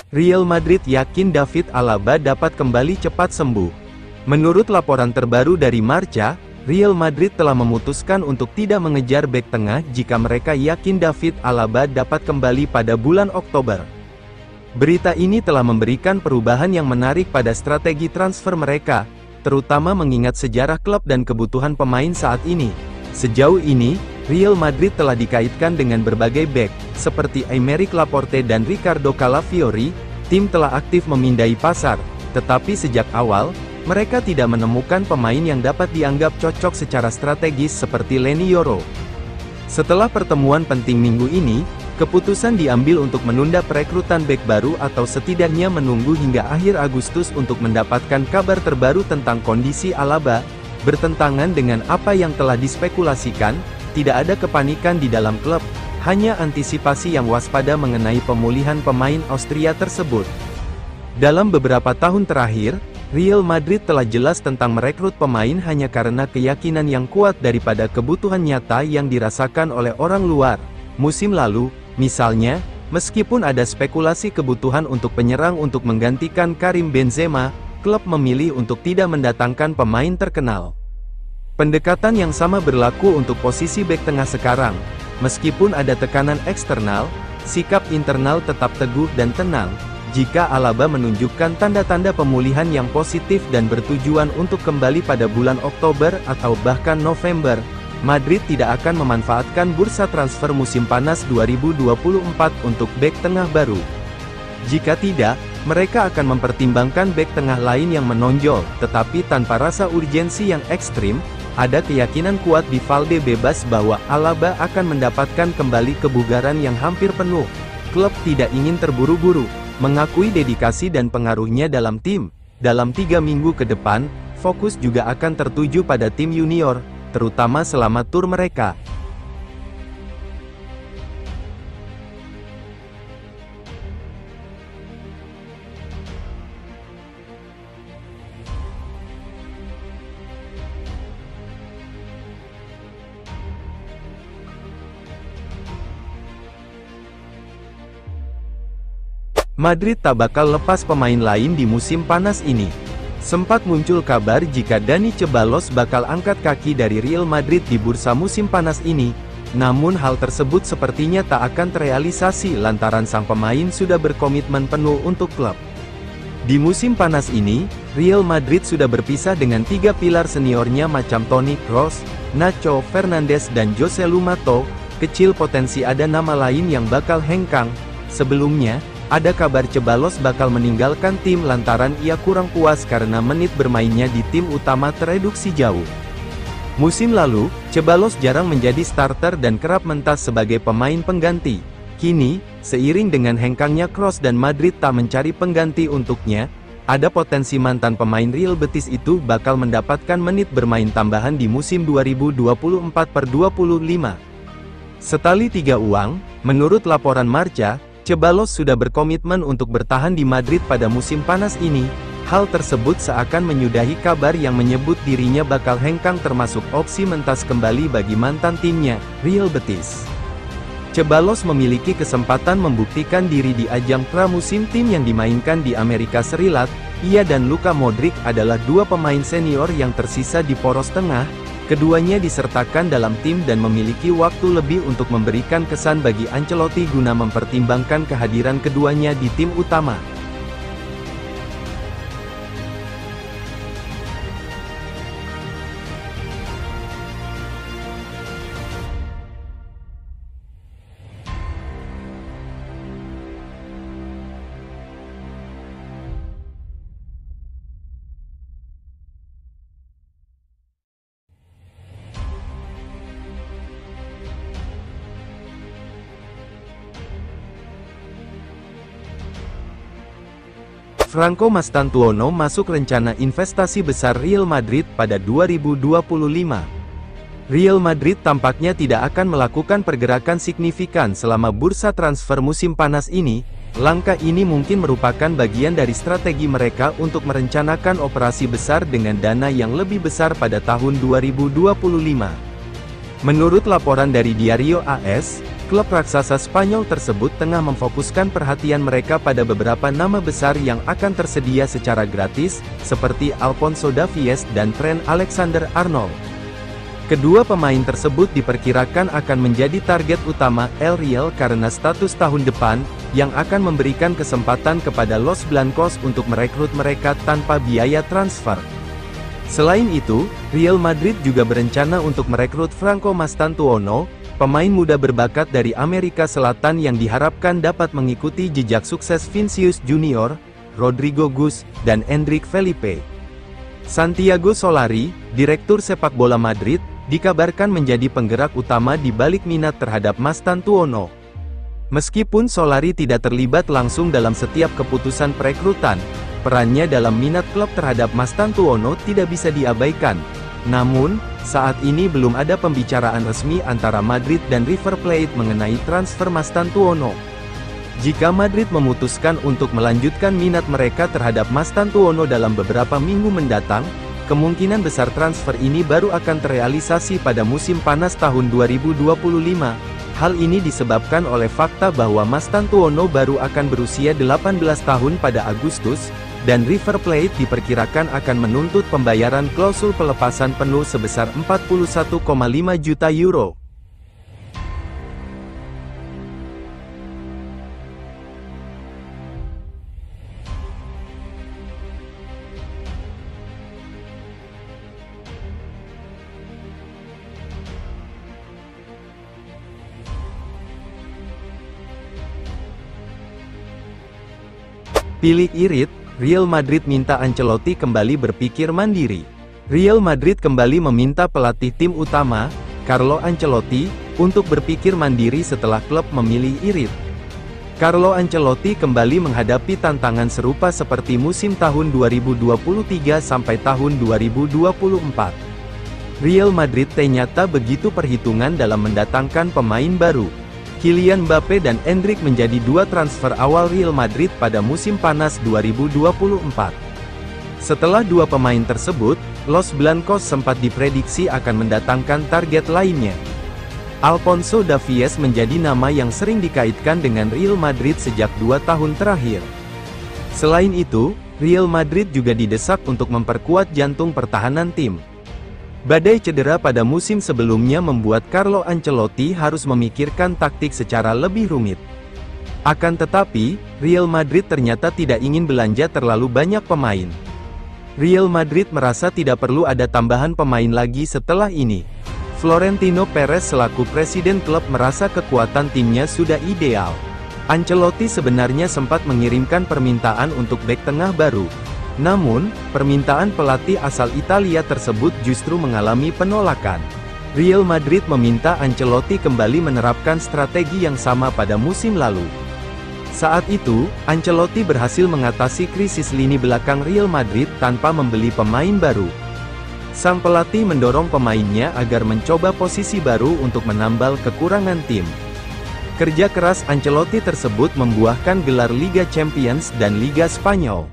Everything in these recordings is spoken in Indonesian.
Real Madrid yakin David Alaba dapat kembali cepat sembuh. Menurut laporan terbaru dari Marca, Real Madrid telah memutuskan untuk tidak mengejar bek tengah jika mereka yakin David Alaba dapat kembali pada bulan Oktober. Berita ini telah memberikan perubahan yang menarik pada strategi transfer mereka, terutama mengingat sejarah klub dan kebutuhan pemain saat ini. Sejauh ini, Real Madrid telah dikaitkan dengan berbagai bek, seperti Aymeric Laporte dan Ricardo Calafiori. Tim telah aktif memindai pasar, tetapi sejak awal, mereka tidak menemukan pemain yang dapat dianggap cocok secara strategis seperti Leny Yoro. Setelah pertemuan penting minggu ini, keputusan diambil untuk menunda perekrutan bek baru atau setidaknya menunggu hingga akhir Agustus untuk mendapatkan kabar terbaru tentang kondisi Alaba. Bertentangan dengan apa yang telah dispekulasikan, tidak ada kepanikan di dalam klub, hanya antisipasi yang waspada mengenai pemulihan pemain Austria tersebut. Dalam beberapa tahun terakhir, Real Madrid telah jelas tentang merekrut pemain hanya karena keyakinan yang kuat daripada kebutuhan nyata yang dirasakan oleh orang luar. Musim lalu, misalnya, meskipun ada spekulasi kebutuhan untuk penyerang untuk menggantikan Karim Benzema, klub memilih untuk tidak mendatangkan pemain terkenal. Pendekatan yang sama berlaku untuk posisi bek tengah sekarang. Meskipun ada tekanan eksternal, sikap internal tetap teguh dan tenang. Jika Alaba menunjukkan tanda-tanda pemulihan yang positif dan bertujuan untuk kembali pada bulan Oktober atau bahkan November, Madrid tidak akan memanfaatkan bursa transfer musim panas 2024 untuk bek tengah baru. Jika tidak, mereka akan mempertimbangkan bek tengah lain yang menonjol, tetapi tanpa rasa urgensi yang ekstrim. Ada keyakinan kuat di Valdebebas bahwa Alaba akan mendapatkan kembali kebugaran yang hampir penuh. Klub tidak ingin terburu-buru, mengakui dedikasi dan pengaruhnya dalam tim. Dalam 3 minggu ke depan, fokus juga akan tertuju pada tim junior, terutama selama tur mereka. Madrid tak bakal lepas pemain lain di musim panas ini. Sempat muncul kabar jika Dani Ceballos bakal angkat kaki dari Real Madrid di bursa musim panas ini, namun hal tersebut sepertinya tak akan terrealisasi lantaran sang pemain sudah berkomitmen penuh untuk klub. Di musim panas ini, Real Madrid sudah berpisah dengan 3 pilar seniornya macam Toni Kroos, Nacho Fernandes dan Jose Lumato. Kecil potensi ada nama lain yang bakal hengkang. Sebelumnya, ada kabar Ceballos bakal meninggalkan tim lantaran ia kurang puas karena menit bermainnya di tim utama tereduksi jauh. Musim lalu, Ceballos jarang menjadi starter dan kerap mentas sebagai pemain pengganti. Kini, seiring dengan hengkangnya Kroos dan Madrid tak mencari pengganti untuknya, ada potensi mantan pemain Real Betis itu bakal mendapatkan menit bermain tambahan di musim 2024/25. Setali 3 uang, menurut laporan Marca, Ceballos sudah berkomitmen untuk bertahan di Madrid pada musim panas ini. Hal tersebut seakan menyudahi kabar yang menyebut dirinya bakal hengkang termasuk opsi mentas kembali bagi mantan timnya, Real Betis. Ceballos memiliki kesempatan membuktikan diri di ajang pramusim tim yang dimainkan di Amerika Serikat. Ia dan Luka Modric adalah 2 pemain senior yang tersisa di poros tengah. Keduanya disertakan dalam tim dan memiliki waktu lebih untuk memberikan kesan bagi Ancelotti guna mempertimbangkan kehadiran keduanya di tim utama. Franco Mastantuono masuk rencana investasi besar Real Madrid pada 2025. Real Madrid tampaknya tidak akan melakukan pergerakan signifikan selama bursa transfer musim panas ini. Langkah ini mungkin merupakan bagian dari strategi mereka untuk merencanakan operasi besar dengan dana yang lebih besar pada tahun 2025. Menurut laporan dari Diario AS, klub raksasa Spanyol tersebut tengah memfokuskan perhatian mereka pada beberapa nama besar yang akan tersedia secara gratis, seperti Alphonso Davies dan Trent Alexander-Arnold. Kedua pemain tersebut diperkirakan akan menjadi target utama El Real karena status tahun depan, yang akan memberikan kesempatan kepada Los Blancos untuk merekrut mereka tanpa biaya transfer. Selain itu, Real Madrid juga berencana untuk merekrut Franco Mastantuono, pemain muda berbakat dari Amerika Selatan yang diharapkan dapat mengikuti jejak sukses Vinicius Junior, Rodrigo Gus, dan Endrick Felipe. Santiago Solari, direktur sepak bola Madrid, dikabarkan menjadi penggerak utama di balik minat terhadap Mastantuono. Meskipun Solari tidak terlibat langsung dalam setiap keputusan perekrutan, perannya dalam minat klub terhadap Mastantuono tidak bisa diabaikan. Namun, saat ini belum ada pembicaraan resmi antara Madrid dan River Plate mengenai transfer Mastantuono. Jika Madrid memutuskan untuk melanjutkan minat mereka terhadap Mastantuono dalam beberapa minggu mendatang, kemungkinan besar transfer ini baru akan terrealisasi pada musim panas tahun 2025. Hal ini disebabkan oleh fakta bahwa Mastantuono baru akan berusia 18 tahun pada Agustus, dan River Plate diperkirakan akan menuntut pembayaran klausul pelepasan penuh sebesar 41,5 juta euro. Pilih irit, Real Madrid minta Ancelotti kembali berpikir mandiri. Real Madrid kembali meminta pelatih tim utama, Carlo Ancelotti, untuk berpikir mandiri setelah klub memilih irit. Carlo Ancelotti kembali menghadapi tantangan serupa seperti musim tahun 2023 sampai tahun 2024. Real Madrid ternyata begitu perhitungan dalam mendatangkan pemain baru. Kylian Mbappe dan Endrick menjadi dua transfer awal Real Madrid pada musim panas 2024. Setelah dua pemain tersebut, Los Blancos sempat diprediksi akan mendatangkan target lainnya. Alphonso Davies menjadi nama yang sering dikaitkan dengan Real Madrid sejak 2 tahun terakhir. Selain itu, Real Madrid juga didesak untuk memperkuat jantung pertahanan tim. Badai cedera pada musim sebelumnya membuat Carlo Ancelotti harus memikirkan taktik secara lebih rumit. Akan tetapi, Real Madrid ternyata tidak ingin belanja terlalu banyak pemain. Real Madrid merasa tidak perlu ada tambahan pemain lagi setelah ini. Florentino Perez selaku presiden klub merasa kekuatan timnya sudah ideal. Ancelotti sebenarnya sempat mengirimkan permintaan untuk bek tengah baru. Namun, permintaan pelatih asal Italia tersebut justru mengalami penolakan. Real Madrid meminta Ancelotti kembali menerapkan strategi yang sama pada musim lalu. Saat itu, Ancelotti berhasil mengatasi krisis lini belakang Real Madrid tanpa membeli pemain baru. Sang pelatih mendorong pemainnya agar mencoba posisi baru untuk menambal kekurangan tim. Kerja keras Ancelotti tersebut membuahkan gelar Liga Champions dan Liga Spanyol.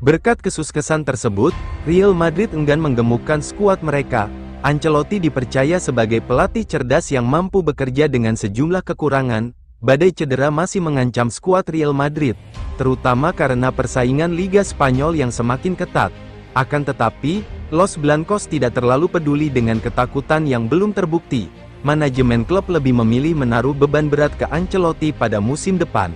Berkat kesuksesan tersebut, Real Madrid enggan menggemukkan skuad mereka. Ancelotti dipercaya sebagai pelatih cerdas yang mampu bekerja dengan sejumlah kekurangan. Badai cedera masih mengancam skuad Real Madrid, terutama karena persaingan Liga Spanyol yang semakin ketat. Akan tetapi, Los Blancos tidak terlalu peduli dengan ketakutan yang belum terbukti. Manajemen klub lebih memilih menaruh beban berat ke Ancelotti pada musim depan.